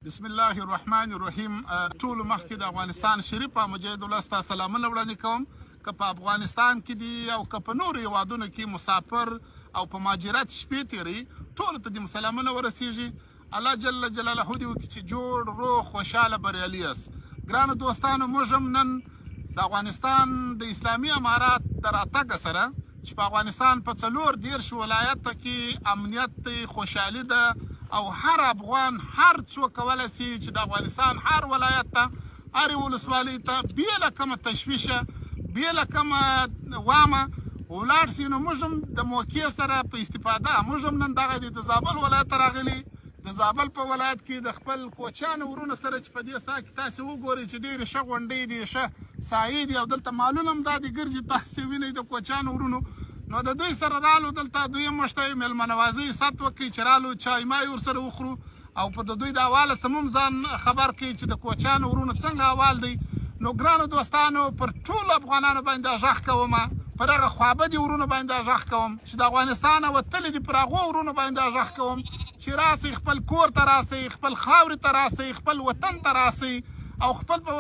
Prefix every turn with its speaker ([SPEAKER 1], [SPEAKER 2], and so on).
[SPEAKER 1] بسم الله الرحمن الرحیم. ټول مخکې د افغانستان شریف مجاهد ولس ته سلامونه وړاندې کوم. که په افغانستان کې دي او که په نورو هیوادونو کې مسافر او په مهاجرت شپې تیري، ټولو ته دې سلامونه ورسیږي. الله جل جلاله دې وکړي چې جوړ روغ خوشحاله بریالي یاست. ګرانو دوستانو، موږ هم نن د افغانستان د اسلامي امارات د راتګ سره چې په افغانستان په 14 ولایت کې امنیت دی، خوشحالي ده او هر افغان هر څوک کولی شي چې د افغانستان هر ولایت ته هرې ولسوالۍ ته بې له کومه تشویشه بې له کومه وامه ولاړ شي. نو موږ هم د موقع سره په استفاده موږ هم نن دغه د زابل ولایت ته راغلي. د زابل په ولایت کې د خپل کوچیانو ورونو سره چې په دې ساحه کې تاسې وګورئ چې ډېرې ښه غونډۍ دي، ښه سایې دي او دلته مالونه هم دا دي ګرځي، تاسې وینئ د کوچیانو ورونو. نو د دوی سره رالو، دلته دوی هم موږ ته میلمه نوازۍ ست وکړي چې رالو چای مای ورسره وخورو او په د دوی د احواله څه هم ځان خبر کړي چې د کوچیانو ورونو څنګه احوال دی. نو ګرانو دوستانو، پر ټولو افغانانو باندې غږ کوم، پر هغه خوابدي ورونو باندې غږ کوم چې د افغانستان وتلي دي، پر هغو ورونو باندې غږ کوم چې راسئ، خپل کور ته راسئ، خپل خاورې ته راسئ، خپل وطن ته راسئ او خپل په